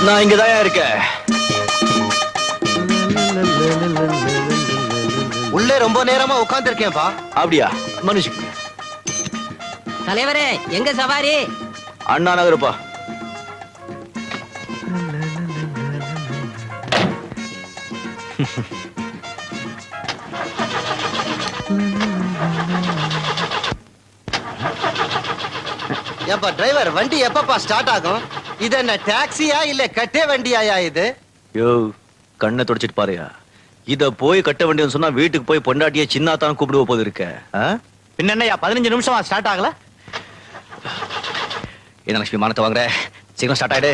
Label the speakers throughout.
Speaker 1: நான் இங்கதான் இருக்கேன்.
Speaker 2: உள்ளே ரொம்ப நேரமா உட்கார்ந்து இருக்கேன்பா.
Speaker 1: அப்படியா? மனுஷன்
Speaker 3: தலைவரே, எங்க சவாரி?
Speaker 1: அண்ணா நகருப்பா.
Speaker 2: ஏப்பா டிரைவர், வண்டி எப்பப்பா ஸ்டார்ட் ஆகும்? இது என்ன டாக்ஸியா இல்ல கட்டே வண்டியாயா இது?
Speaker 1: யோ, கண்ணை தொடச்சிட்டு பாருயா. இத போய் கட்ட வண்டின்னு சொன்னா வீட்டுக்கு போய் பொண்டாட்டிய சின்னாத்தான் கூப்பிடுவ போது இருக்க.
Speaker 4: பின்ன என்னையா 15 நிமிஷமா ஸ்டார்ட் ஆகல?
Speaker 1: என்ன லட்சுமி, மானத்தை வாங்குற, சீக்கிரம் ஸ்டார்ட் ஆயிடு.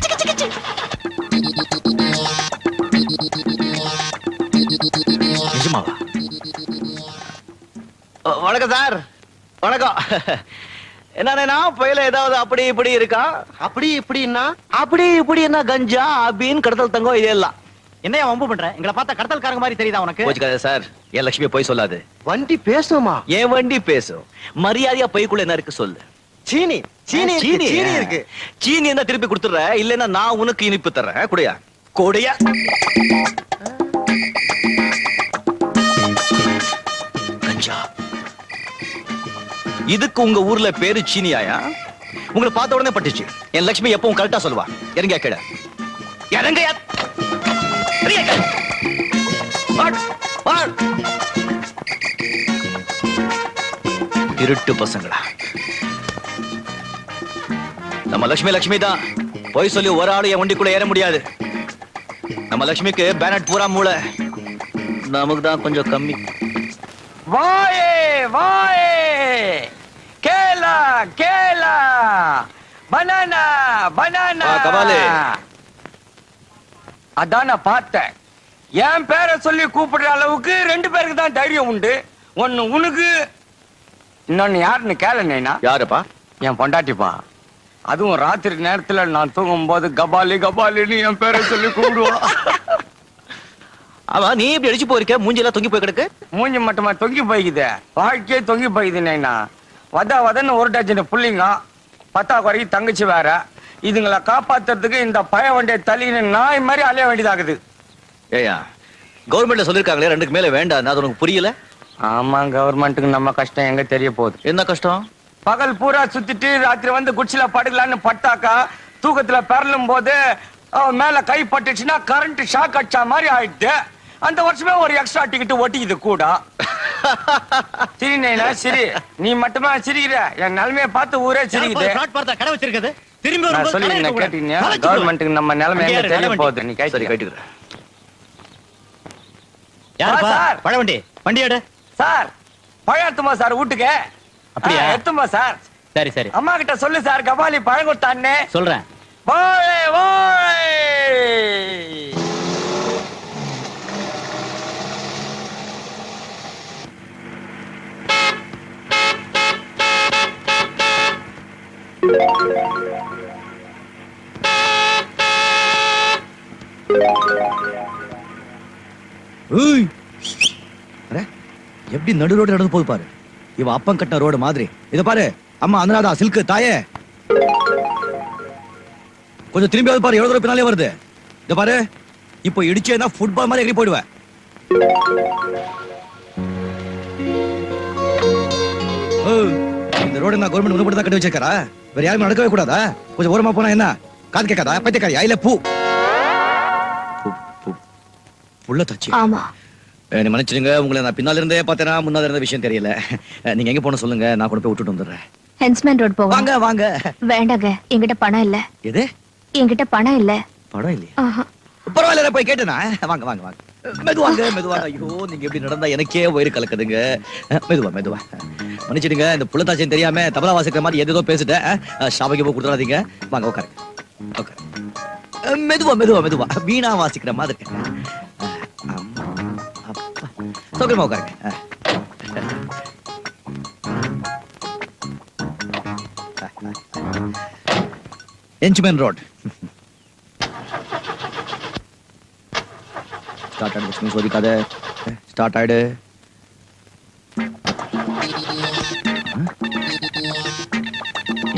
Speaker 1: நிஜமாவா?
Speaker 4: வணக்கம் சார்.
Speaker 1: வணக்கம். என்ன புயல ஏதாவது அப்படி இப்படி இருக்கா?
Speaker 2: அப்படி இப்படின்னா
Speaker 1: அப்படி இப்படி என்ன கஞ்சா அபின் கடத்தல் தங்கம் இதெல்லாம்.
Speaker 4: என்னையா வம்பு பண்ற? எங்களை பார்த்தா கடத்தல்காரங்க மாதிரி தெரியுதா உனக்கு?
Speaker 1: கோச்சுக்காத சார், என் லட்சுமி போய் சொல்லாது.
Speaker 2: வண்டி பேசுமா?
Speaker 1: என் வண்டி பேசும். மரியாதையா பைக்குள்ள என்ன இருக்கு சொல்லு.
Speaker 2: சீனி சீனி
Speaker 1: சீனி
Speaker 2: சீனி இருக்கு.
Speaker 1: சீனி என்ன திருப்பி கொடுத்துற, இல்லன்னா நான் உனக்கு இனிப்பு தர்றேன். குடியா கொடியா. கஞ்சா. இதுக்கு உங்க ஊர்ல பேரு சீனியாயா? உங்களை பார்த்த உடனே பட்டுச்சு. என் லட்சுமி எப்பவும் கரெக்டா சொல்லுவா. இறங்கியா கேட. இறங்கயா. இருட்டு பசங்களா. நம்ம லட்சுமி தான். போய் சொல்லி ஒரு ஆளு என் வண்டிக்குள்ள ஏற முடியாது. நம்ம லட்சுமிக்கு பேனட் பூரா மூளை, நமக்கு தான் கொஞ்சம் கம்மி.
Speaker 4: வாயே வாயே, கேலா கேலா, பனானா பனானா.
Speaker 1: கபாலு,
Speaker 4: அதான் நான் பார்த்தேன். என் பேரை சொல்லி கூப்பிடுற அளவுக்கு 2 பேருக்கு தான் தைரியம் உண்டு. ஒன்னு உனக்கு, இன்னொன்னு யாருன்னு கேளனேனா?
Speaker 1: யாருப்பா?
Speaker 4: என் பொண்டாட்டிப்பா. அதுவும் ராத்திரி நேரத்துல நான் தூங்கும் போது கபாலி கபாலின்னு என் பேரை சொல்லி கூப்பிடுவா.
Speaker 1: அவ நீ இப்படி அடிச்சு போயிருக்க, மூஞ்சில தொங்கி போய் கிடக்கு.
Speaker 4: மூஞ்சி மட்டுமா தொங்கி போய்க்குது, வாழ்க்கையே தொங்கி போய்க்குது நைனா. வதன்னு ஒரு டஜன் புள்ளிங்க, 10 குறைக்கு தங்கச்சி வேற. இதுங்களை காப்பாத்துறதுக்கு இந்த பய வண்டியை தள்ளின்னு நாய் மாதிரி அலைய வேண்டியதாகுது.
Speaker 1: ஏயா, கவர்மெண்ட்ல சொல்லிருக்காங்களே 2க்கு மேல வேண்டாம், அது உனக்கு புரியல?
Speaker 4: ஆமா, கவர்மெண்ட்டுக்கு நம்ம கஷ்டம் எங்க தெரிய போகுது?
Speaker 1: என்ன கஷ்டம்?
Speaker 4: பகல் பூரா சுத்திட்டு ராத்திரி வந்து குச்சில படுக்கலான்னு பட்டாக்கா, தூக்கத்துல பெறலும் போது மேல கை பட்டுச்சுன்னா கரண்ட் ஷாக் அடிச்சா மாதிரி ஆயிடுது. அந்த வருஷமே ஒரு எக்ஸ்ட்ரா டிக்கெட் ஒட்டிக்குது கூட. சரி நைனா சரி, நீ மட்டுமா சிரிக்கிற? என் நிலைமையை பார்த்து ஊரே சிரிக்குது.
Speaker 3: கடை வச்சிருக்குது.
Speaker 4: நான் சொல்லி கேட்டீங்க, கவர்மெண்ட்டுக்கு நம்ம நிலைமை எங்க தெரிய போகுது? நீ
Speaker 1: சரி கேட்டுக்கிறேன்.
Speaker 3: சார், பழவண்டி வண்டி எடு.
Speaker 4: சார், பழம் எடுத்துமா சார் வீட்டுக்கு?
Speaker 3: அப்படியா?
Speaker 4: எடுத்துமா சார்.
Speaker 3: சரி சரி,
Speaker 4: அம்மா கிட்ட சொல்லு சார், கபாலி பழம் கொடுத்தான்னு
Speaker 3: சொல்றேன்.
Speaker 4: வாழை வாழை.
Speaker 1: எப்படி நடு ரோடு நடந்து போது பாரு. இவ அப்பம் கட்டின ரோடு மாதிரி. இத பாரு, அம்மா அனுராதா சில்க் தாயே, கொஞ்சம் திரும்பி பாரு, எவ்வளவு தூரம் பின்னாலே வருது. இத பாரு, இப்போ இடிச்சேன்னா ஃபுட்பால் மாதிரி எகிரி போயிடுவேன். இந்த ரோடு நான் கவர்மெண்ட் உனக்கு தான் கட்டி வச்சிருக்காரா? வேற யாருமே நடக்கவே கூடாதா? கொஞ்சம் ஓரமா போனா என்ன காது கேட்காதா? பைத்தியக்காரி ஐல பூ புள்ள தச்சு.
Speaker 5: ஆமா,
Speaker 1: நீ மன்னிச்சிடுங்க, உங்களை நான் பின்னால இருந்தே பார்த்தேனா முன்னால இருந்த விஷயம் தெரியல. நீங்க எங்க போன சொல்லுங்க, நான் கொண்டு போய் விட்டுட்டு வந்துடுறேன்.
Speaker 5: ஹென்ஸ்மேன் ரோட் போவோம்.
Speaker 1: வாங்க வாங்க.
Speaker 5: வேண்டாங்க, என்கிட்ட பணம் இல்ல.
Speaker 1: எது?
Speaker 5: என்கிட்ட பணம் இல்ல.
Speaker 1: பணம் இல்லையா? பரவாயில்ல, போய் கேட்டேனா. வாங்க வாங்க வாங்க, மெதுவாங்க மெதுவாங்க. ஐயோ, நீங்க எப்படி நடந்தா எனக்கே வயிறு கலக்குதுங்க. மெதுவா மெதுவா. மன்னிச்சிடுங்க, இந்த புள்ளத்தாச்சின்னு தெரியாம தபலா வாசிக்கிற மாதிரி ஏதோ பேசிட்டேன். ஷாபைக்கு போய் கொடுத்துடாதீங்க. வாங்க உட்காருங்க. ஓகே, மெதுவா மெதுவா மெதுவா, வீணா வாசிக்கிற மாதிரி. சௌகரியமா உட்காருங்க. என்ச்மேன் ரோட். ஸ்டார்ட் ஆயிடு லட்சுமி, சோதிக்காத. ஸ்டார்ட் ஆயிடு.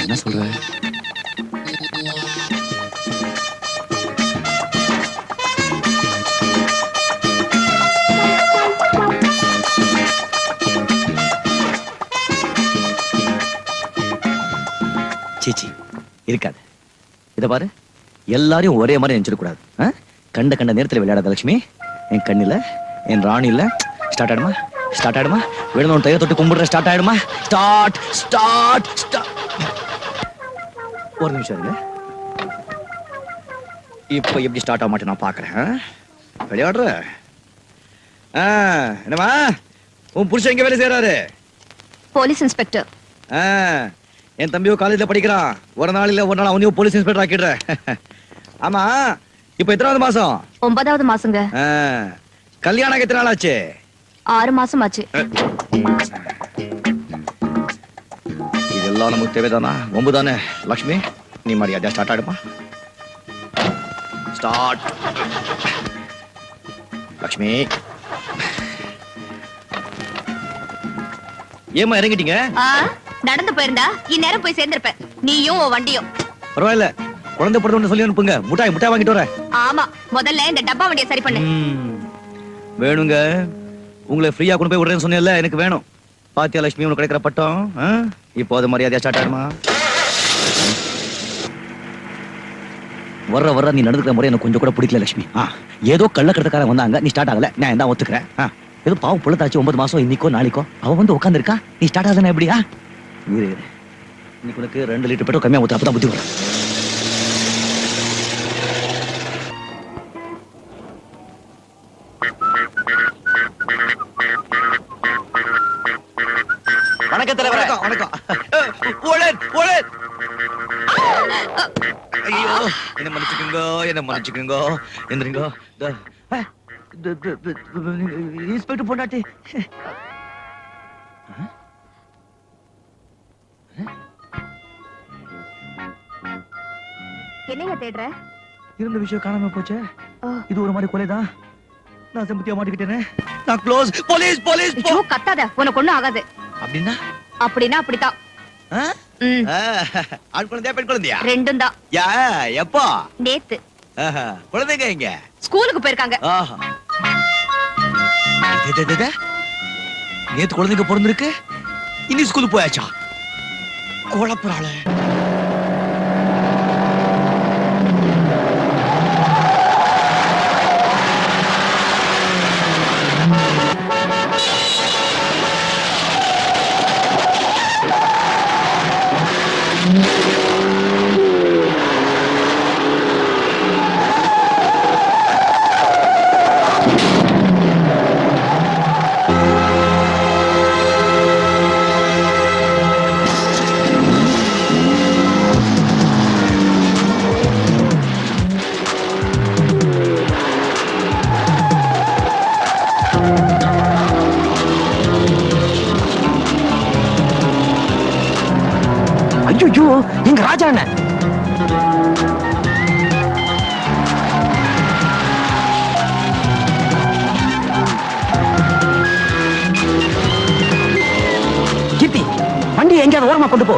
Speaker 1: என்ன சொல்ற? இருக்காது. இத பாரு, எல்லாரையும் ஒரே மாதிரி நினைச்சிட கூடாது. கண்ட கண்ட நேரத்துல விளையாடாத லட்சுமி. என் கண்ணில என் ராணில ஸ்டார்ட் ஆயிடுமா? ஸ்டார்ட் ஆயிடுமா? வேணும் தைய தொட்டு கும்பிடுற ஸ்டார்ட் ஆயிடுமா? Start start start. ஒரு நிமிஷம் இருங்க. இப்போ எப்படி ஸ்டார்ட் ஆக மாட்டேன் நான் பாக்குறேன். விளையாடுற என்னமா உன் புருஷன் எங்க வேலை செய்யறாரு?
Speaker 5: Police inspector.
Speaker 1: என் தம்பியோ காலேஜ்ல படிக்கிறான். ஒரு நாள் இல்ல ஒரு நாள் அவனையும் போலீஸ் இன்ஸ்பெக்டர் ஆக்கிடுறேன். ஆமா, இப்ப எத்தனாவது மாசம்?
Speaker 5: 9வது மாசங்க.
Speaker 1: கல்யாணம் எத்தனை நாள் ஆச்சு?
Speaker 5: 6 மாசம் ஆச்சு.
Speaker 1: இதெல்லாம் நமக்கு தேவைதானா? 9 தானே லட்சுமி? நீ மரியாதையா ஸ்டார்ட் ஆயிடுமா? ஸ்டார்ட். லட்சுமி ஏமா இறங்கிட்டீங்க?
Speaker 5: நடந்து போயிருந்தா இந்நேரம் போய் சேர்ந்திருப்பேன். நீயும் உன் வண்டியும்.
Speaker 1: பரவாயில்ல, குழந்தை பிறந்த சொல்லி அனுப்புங்க. முட்டாய் வாங்கிட்டு வரேன்.
Speaker 5: ஆமா, முதல்ல இந்த டப்பா வண்டியை சரி பண்ணு.
Speaker 1: வேணுங்க, உங்களை ஃப்ரீயா கொண்டு போய் விடுறேன்னு சொன்னேன்ல, எனக்கு வேணும். பாத்தியா லட்சுமி உனக்கு கிடைக்கிற பட்டம்? இப்போ அது மரியாதையா ஸ்டார்ட் ஆயிடுமா? வர்ற நீ நடந்துக்கிற முறை எனக்கு கொஞ்சம் கூட பிடிக்கல லட்சுமி. ஏதோ கள்ளக்கடத்தக்காரன் வந்தாங்க, நீ ஸ்டார்ட் ஆகல, நான் தான் ஒத்துக்கிறேன். ஏதோ பாவம் புள்ளத்தாச்சு 9 மாசம் இன்னைக்கோ நாளைக்கோ அவ வந்து உட்காந்துருக்கா, நீ ஸ்டார்ட் ஆகுதுன்னா எப்படியா? இன்னைக்கு உனக்கு 2 லிட்டர் பெட்ரோல் கம்மியா ஊத்து, அப்பதான் புத்தி வரும்.
Speaker 3: வணக்கம் தலைவர்.
Speaker 1: வணக்கம். ஐயோ, என்ன மன்னிச்சுக்குங்க. எந்திரிங்க. இன்ஸ்பெக்டர் பொண்டாட்டி.
Speaker 5: என்னைய தேடுற?
Speaker 1: இருந்த விஷயம் காணாம போச்சே. இது ஒரு மாதிரி கொலைதான். நான் செம்பத்தியா மாட்டிக்கிட்டேனே. நான் க்ளோஸ். போலீஸ்.
Speaker 5: ஐயோ, கத்தாத, உனக்கு ஒண்ணும் ஆகாது.
Speaker 1: அப்படின்னா
Speaker 5: அப்படித்தான்.
Speaker 1: ஆண் குழந்தையா பெண் குழந்தையா?
Speaker 5: ரெண்டும் தான்.
Speaker 1: எப்போ?
Speaker 5: நேத்து.
Speaker 1: குழந்தைங்க எங்க?
Speaker 5: ஸ்கூலுக்கு போயிருக்காங்க.
Speaker 1: நேத்து குழந்தைங்க பிறந்திருக்கு, இன்னி ஸ்கூலுக்கு போயாச்சா? குழப்பறாள.
Speaker 3: ஐயோ, எங்க ராஜா அண்ணன். கீர்த்தி, வண்டி எங்கேயாவது ஓரமா கொண்டு போ.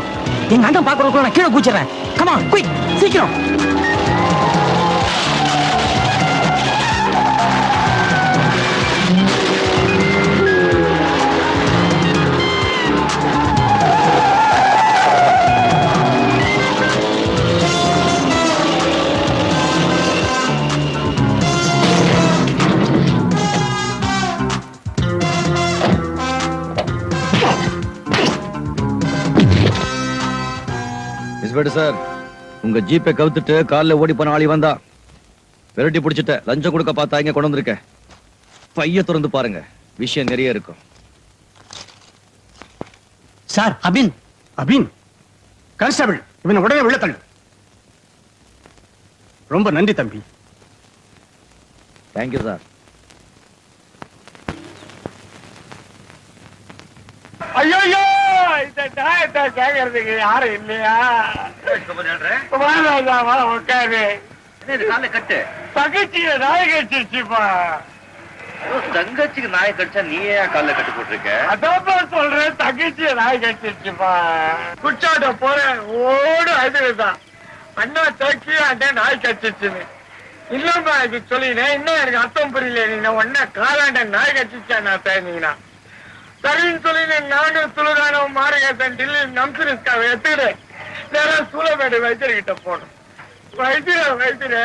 Speaker 3: எங்க அண்ணன் பாக்குறதுக்குள்ள நான் கீழே குச்சிடுறேன். கமா குயிக், சீக்கிரம்.
Speaker 1: சார், உங்க ஜீப்பை கவுத்துட்டு கால்ல ஓடி போன ஆளி வந்தா விரட்டி பிடிச்சிட்ட. லஞ்சம் கொடுக்க பார்த்தா இங்க கொண்டு வந்திருக்க. பைய திறந்து பாருங்க, விஷயம் நிறைய இருக்கும்.
Speaker 3: சார், அபின்
Speaker 6: கான்ஸ்டபிள், இவனை உடனே உள்ள தள்ளு. ரொம்ப நன்றி தம்பி.
Speaker 1: Thank you sir.
Speaker 4: ஐயோ, இந்த நாயத்தை கேட்கறதுக்கு யாரும் இல்லையா? உட்காரு.
Speaker 1: கட்டு.
Speaker 4: தங்கச்சியில நாய கடிச்சிருச்சுப்பா.
Speaker 1: தங்கச்சிக்கு நாய கடிச்சா நீ ஏன் கால கட்டு போட்டிருக்க?
Speaker 4: அதான் சொல்றேன், தங்கச்சிய நாய கடிச்சிருச்சுப்பா. குச்சாட்ட போறேன், ஓடு அதுதான் அண்ணா தோக்கி அந்த நாய் கடிச்சிருச்சுன்னு. இல்லம்மா இது சொல்லினேன், இன்னும் எனக்கு அர்த்தம் புரியல. நீங்க ஒன்ன காலாண்ட நாய் கடிச்சிச்சா நான் பேனீங்கன்னா சரின்னு சொல்லி நானும் துளுதானம் மாரகத்தன் டில்லி நம்சுரிஸ்காவை எடுத்துக்கிட்டேன். நேரம் சூளமேடு வைத்தியர்கிட்ட போனோம். வைத்தியர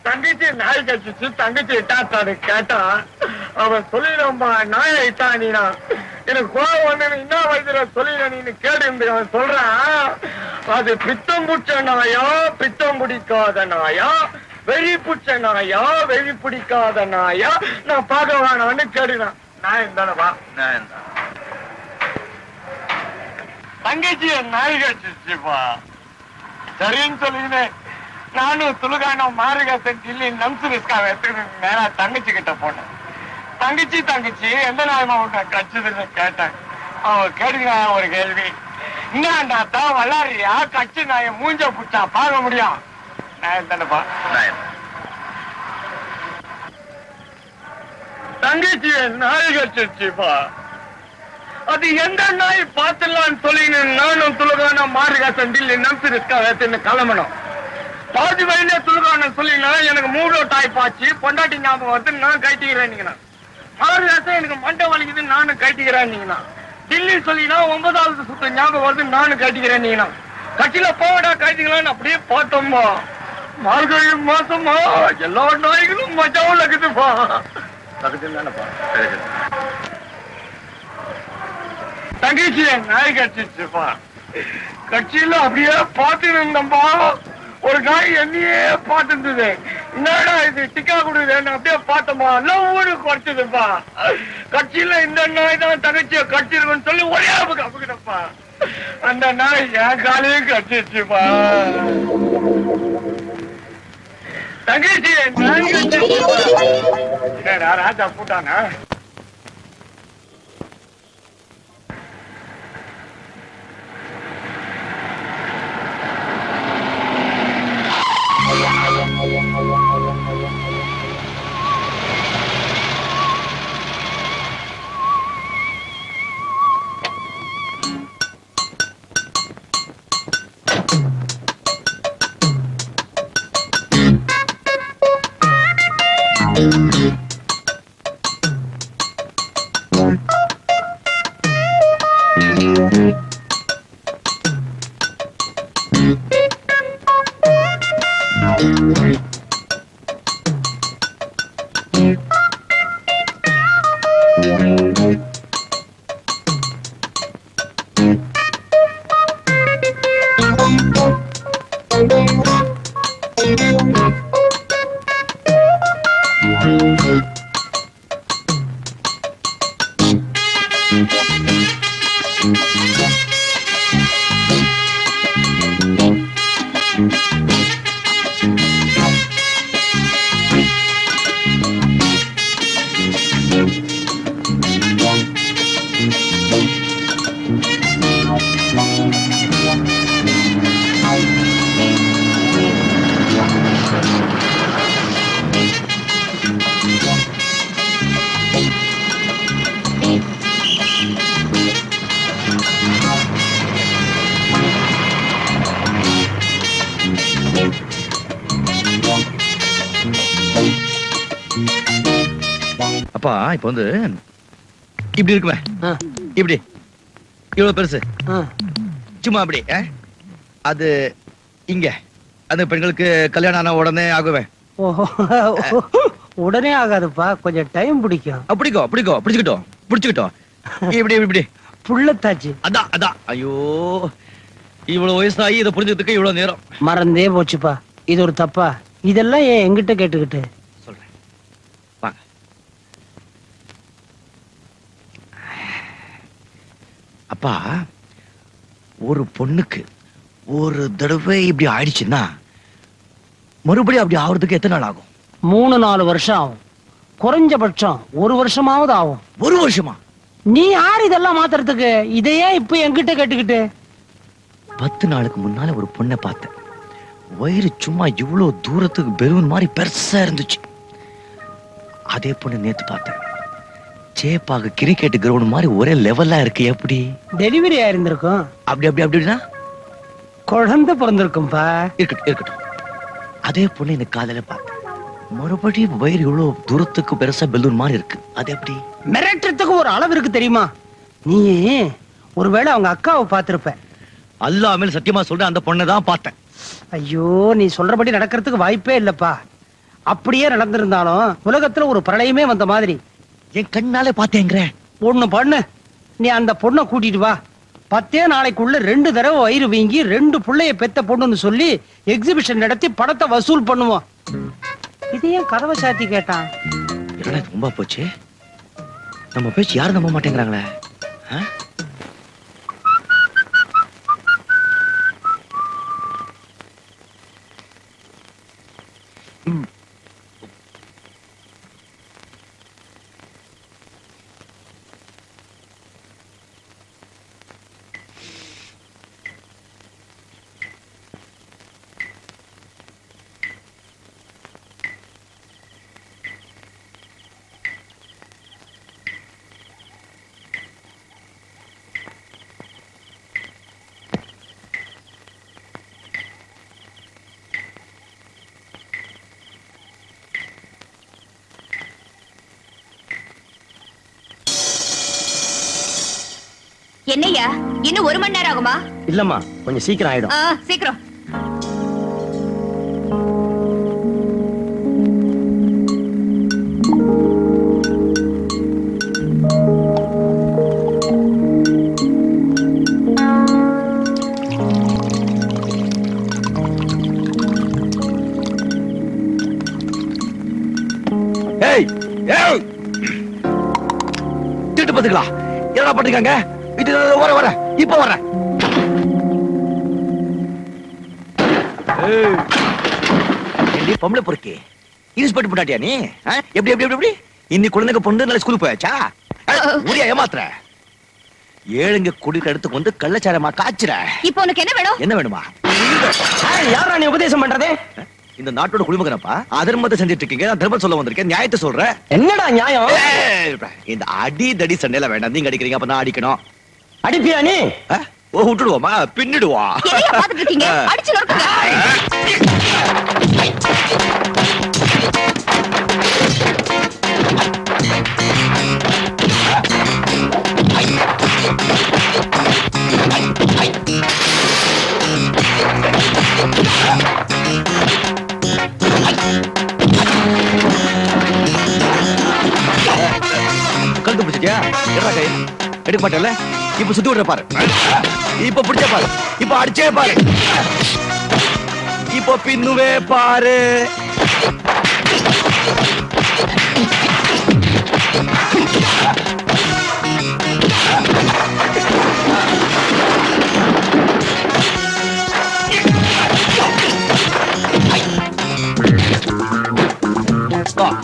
Speaker 4: தங்கச்சி நாய் கட்சிச்சு தங்கச்சி இட்டாத்தாரு கேட்டான். அவன் சொல்லிடும்பா நாயை இட்டானா எனக்கு கோவம் வந்து என்ன வைத்தியர சொல்லிடு கேட்டு இருந்து அவன் சொல்றான். அது பித்தம் புடிச்ச நாயா பித்தம் பிடிக்காத நாயா வெறி புடிச்ச நாயா வெறி பிடிக்காத நாயா நான் பார்க்க வேணான்னு கேடுனான். நான் தானப்பா நான் தங்கச்சிய நாய் கட்சிச்சுப்பா சரின்னு சொல்லினேன். நானும் துலுகான மாறுகாசன் சொல்லி நம்சு ரிஸ்கா எடுத்துக்கிட்டு நேரா தங்கச்சி கிட்ட போனேன். தங்கச்சி எந்த நாயமா உன்னை கட்சிதுன்னு கேட்டேன். அவன் கேட்டுக்கிறான் ஒரு கேள்வி. என்னண்டா தான் வல்லாரியா கட்சி நாய மூஞ்ச புடிச்சா பார்க்க முடியும். நான் தானப்பா தங்கச்சிய நாய் கட்சிச்சுப்பா. அது எந்த நாய் பார்த்துலான்னு சொல்லி நானும் துலுகான மாறுகாசன் சொல்லி நம்சு ரிஸ்கா எடுத்துன்னு கிளம்பணும். பாதி வயலே துலுகான சொல்லினா எனக்கு மூடோ டாய் பாச்சு பொண்டாட்டி ஞாபகம் வந்து நான் கைட்டிக்கிறேன். மாறுகாசம் எனக்கு மண்டை வலிக்குது நானும் கைட்டிக்கிறேன். டில்லி சொல்லினா 9வது சுத்த ஞாபகம் வருது நானும் கைட்டிக்கிறேன். கட்சியில போவடா கைட்டிக்கலான்னு அப்படியே பார்த்தோம்பா. மார்கழி மாசமா எல்லா நாய்களும் மஜாவும் இருக்குதுப்பா. தங்கச்சிய நாய் கட்சிச்சுப்பா. கட்சியில அப்படியே பார்த்து இருந்தம்பா. ஒரு நாய் என்னையே பார்த்து இருந்தது. என்னடா இது டிக்கா கொடுக்குது அப்படியே பார்த்தோமா எல்லாம் ஊரு குறைச்சதுப்பா. கட்சியில இந்த நாய் தான் தங்கச்சிய கட்சிருக்குன்னு சொல்லி ஒரே அப்புக்கிட்டப்பா. அந்த நாய் என் காலையும் கட்சிச்சுப்பா. தங்கச்சி நாய் கட்சிச்சுப்பா. ராஜா கூட்டானா
Speaker 1: அப்பா இப்ப வந்து இப்படி இருக்குமே இப்படி இவ்வளவு பெருசு சும்மா அப்படி அது இங்க அந்த பெண்களுக்கு கல்யாணம் ஆன உடனே ஆகுவேன்.
Speaker 3: உடனே ஆகாதுப்பா, கொஞ்சம் டைம் பிடிக்கும்.
Speaker 1: பிடிச்சுக்கிட்டோம் இப்படி இப்படி
Speaker 3: புள்ளத்தாச்சு.
Speaker 1: அதான் ஐயோ இவ்வளவு வயசாகி இதை புரிஞ்சதுக்கு இவ்வளவு நேரம்
Speaker 3: மறந்தே போச்சுப்பா. இது ஒரு தப்பா? இதெல்லாம் ஏன் எங்கிட்ட கேட்டுக்கிட்டு?
Speaker 1: சொல்றேன் வாங்க. அப்பா ஒரு பொண்ணுக்கு ஒரு தடவை இப்படி ஆயிடுச்சுன்னா மறுபடியும் அப்படி ஆகுறதுக்கு எத்தனை நாள் ஆகும்?
Speaker 3: 3-4 வருஷம் ஆகும். குறைஞ்சபட்சம் 1 வருஷமாவது ஆகும்.
Speaker 1: 1 வருஷமா?
Speaker 3: நீ யார் இதெல்லாம் மாத்துறதுக்கு? இதையே இப்ப என்கிட்ட கேட்டுக்கிட்டு?
Speaker 1: 10 நாளுக்கு முன்னால ஒரு பொண்ணை பார்த்தேன். வயிறு சும்மா இவ்வளவு தூரத்துக்கு பெலூன் மாதிரி பெருசா இருந்துச்சு. அதே பொண்ணு நேத்து பார்த்தேன். சேப்பாக கிரிக்கெட் கிரவுண்ட் மாதிரி ஒரே லெவலா இருக்கு. எப்படி
Speaker 3: டெலிவரி ஆயிருந்திருக்கும்?
Speaker 1: அப்படின்னா
Speaker 3: குழந்தை பிறந்திருக்கும்பா.
Speaker 1: இருக்கட்டும். அதே பொண்ணு எனக்கு காலையில பார்த்தேன். மறுபடியும் வயிறு இவ்வளவு தூரத்துக்கு பெருசா பெலூன் மாதிரி இருக்கு. அது எப்படி?
Speaker 3: மிரட்டுறதுக்கு ஒரு அளவு இருக்கு தெரியுமா? நீ ஒருவேளை அவங்க அக்காவை பார்த்திருப்ப.
Speaker 1: அல்லாஹ் மேல சத்தியமா சொல்றேன், அந்த பொண்ணை தான் பார்த்தேன்.
Speaker 3: ஐயோ, நீ சொல்றபடி நடக்கிறதுக்கு வாய்ப்பே இல்லப்பா. அப்படியே நடந்திருந்தாலும் உலகத்துல ஒரு பிரளயமே வந்த மாதிரி.
Speaker 1: என் கண்ணாலே பார்த்தேங்கிற.
Speaker 3: ஒண்ணு பண்ணு, நீ அந்த பொண்ணை கூட்டிட்டு வா. 10 நாளைக்குள்ள 2 தடவை வயிறு வீங்கி 2 புள்ளைய பெத்த பொண்ணுன்னு சொல்லி எக்ஸிபிஷன் நடத்தி பணத்தை வசூல் பண்ணுவோம். இதையும் கதவை சாத்தி கேட்டான்.
Speaker 1: என்னடா ரொம்ப போச்சு, நம்ம பேச்சு யாரும் நம்ப மாட்டேங்கிறாங்களே.
Speaker 5: என்னையா இன்னும் 1 மணி நேரம் ஆகுமா?
Speaker 3: இல்லம்மா, கொஞ்சம் சீக்கிரம் ஆயிடும்.
Speaker 5: சீக்கிரம்.
Speaker 1: ஏய் ஏய், திட்டு பாத்துக்கலாம். என்னடா பண்ணிருக்காங்க? இது வர இப்ப வர. பொம்பளை பொறுக்கி இன்ஸ்பெக்டர் போட்டாட்டியா நீ? எப்படி எப்படி எப்படி இன்னி குழந்தைங்க பொண்ணு நல்ல ஸ்கூலுக்கு போயாச்சா? ஊரியா ஏமாத்துற? ஏழுங்க குடிக்க எடுத்துக்கு வந்து கள்ளச்சாரமா காய்ச்சுற.
Speaker 5: இப்போ உனக்கு என்ன வேணும்?
Speaker 1: என்ன வேணுமா?
Speaker 3: யாரா நீ உபதேசம் பண்றதே?
Speaker 1: இந்த நாட்டோட குடிமகனப்பா, அதர்மத்தை செஞ்சுட்டு இருக்கீங்க. நான் தர்மம் சொல்ல வந்திருக்கேன், நியாயத்தை சொல்றேன்.
Speaker 3: என்னடா நியாயம்?
Speaker 1: இந்த அடி தடி சண்டையில வேண்டாம். நீங்க அடிக்கிறீங்க, அப்ப நான் அடிக்கணும்.
Speaker 3: அடிப்பியா நீ?
Speaker 1: ஓ, விட்டுடுவோமா? பின்னிடுவா.
Speaker 5: என்னையா பாத்துட்டு இருக்கீங்க? அடிச்சு நொறுக்குங்க.
Speaker 1: கழுத்து பிடிச்சிட்டியா? என்ன கை எடுக்க மாட்டேன்ல? இப்ப சுத்தி விடுற பாரு. இப்ப பிடிச்ச பாரு. இப்ப அடிச்சே பாரு. இப்ப பின்னுவே பாரு.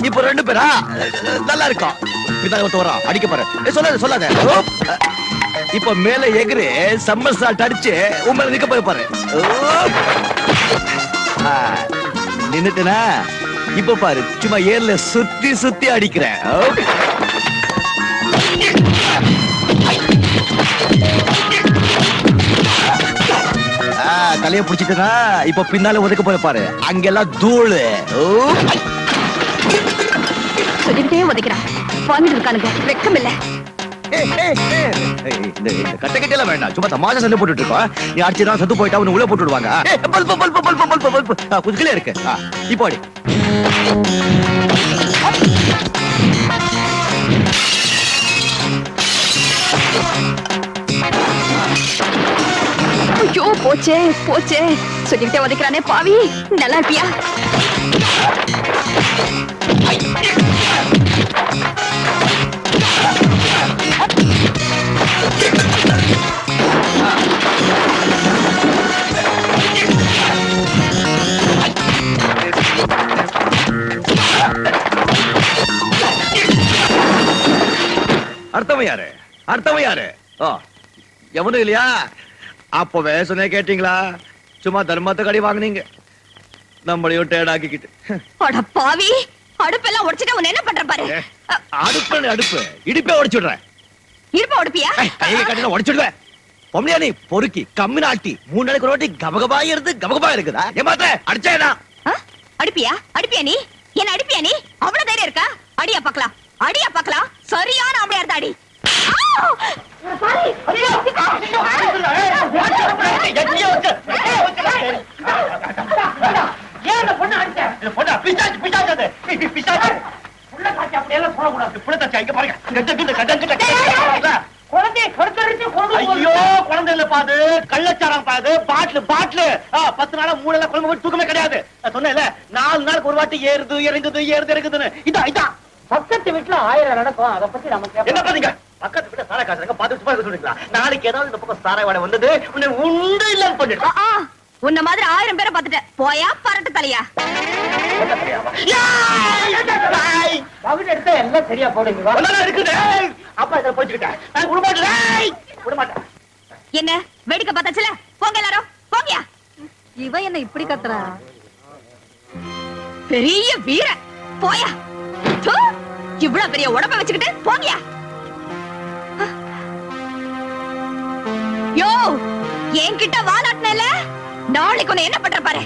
Speaker 1: இப்ப 2 பேரா நல்லா இருக்கும். பின்னாடி ஒருத்த வரா, அடிக்க பாரு. சொல்லாத சொல்லாத. இப்ப மேல எகிரு சம்மர் சால்ட் அடிச்சு உண்மையில நிக்க போய் பாரு. நின்னுட்டனா? இப்ப பாரு, சும்மா ஏர்ல சுத்தி சுத்தி அடிக்கிறேன். தலைய பிடிச்சிட்டனா? இப்ப பின்னால ஒதுக்க போய் பாரு, அங்கெல்லாம் தூளு.
Speaker 5: சொல்லிக்கிட்டே உதைக்கிறான். வாங்கிட்டு இருக்கானுங்க, வெக்கம் இல்ல.
Speaker 1: இந்த கட்ட கட்டெல்லாம் வேண்டாம், சும்மா தமாஷா சண்டை போட்டுட்டு இருக்கோம். நீ அடிச்சுதான் சத்து போயிட்டா உன்னை உள்ள போட்டு விடுவாங்க. கொஞ்சம் இருக்கு. இப்போ அடி.
Speaker 5: ஐயோ, போச்சே போச்சே. சொல்லிக்கிட்டே உதைக்கிறானே பாவி. நல்லா இருப்பியா?
Speaker 1: அர்த்தம் யாரு? அர்த்தம் யாரு? எவனும் இல்லையா? அப்பவே சொன்ன கேட்டீங்களா? சும்மா தர்மத்தை கடி வாங்குனீங்க, நம்மளையும் டேடாக்கிக்கிட்டு.
Speaker 5: அட பாவி, அடுப்பெல்லாம் உடைச்சிட்டா உன்னை என்ன பண்ற பாரு.
Speaker 1: அடுப்பு இடுப்பே உடைச்சுடுறேன்.
Speaker 5: இருப்ப உடைப்பியா?
Speaker 1: கையை கட்டினா உடைச்சுடுவேன். பொம்மையா நீ பொறுக்கி கம்மி நாட்டி 3 நாளைக்கு ரோட்டி கபகபா இருக்குதா? ஏமாத்த அடிச்சேனா?
Speaker 5: அடிப்பியா? அடிப்பியா நீ? என்ன அடிப்பியா நீ? அவ்வளவு தைரியம் இருக்கா? அடியா பாக்கலாம், அடியா பாக்கலாம். சரியான ஆம்பளையா இருந்தா அடி.
Speaker 3: பிசாசு பிசாசு அது பிசாசு புள்ள காட்சி அப்படியெல்லாம் சொல்லக்கூடாது புள்ள காட்சி இங்க பாருங்க குழந்தைய கருத்தரிச்சு ஐயோ குழந்தை இல்ல பாது கள்ளச்சாரம் பாது பாட்டிலு 10 நாளா மூளைல குழம்பு போட்டு தூக்கமே கிடையாது நான் சொன்னேன்ல 4 நாளுக்கு ஒரு வாட்டி ஏறுது இறங்குதுன்னு இதான் பக்கத்து வீட்டுல 1000 நடக்கும் அதை பத்தி நமக்கு என்ன பாத்தீங்க பக்கத்து வீட்டுல சாராய காசுறாங்க பாத்து சும்மா சொல்றீங்களா நாளைக்கு ஏதாவது இந்த பக்கம் சாராய வாடை வந்தது உன்னை உண்டு இல்லன்னு பண்ணிட்டு
Speaker 5: உன்ன மாதிரி 1000 பேரை பாத்துட்டேன் போயா பரட்டு தலையா
Speaker 3: பகுதி எடுத்தா எல்லாம் சரியா போடுங்க இருக்குது அப்பா இதை போச்சுக்கிட்டேன் விடமாட்டேன்
Speaker 5: என்ன வேடிக்கை பார்த்தாச்சுல போங்க எல்லாரும் போங்கயா இவ என்ன இப்படி கத்துறா பெரிய வீர போயா இவ்வளவு பெரிய உடம்ப வச்சுக்கிட்டு போங்கயா யோ என்கிட்ட வாலாட்டினல நாளைக்கு உன்னை என்ன பண்ற பாரு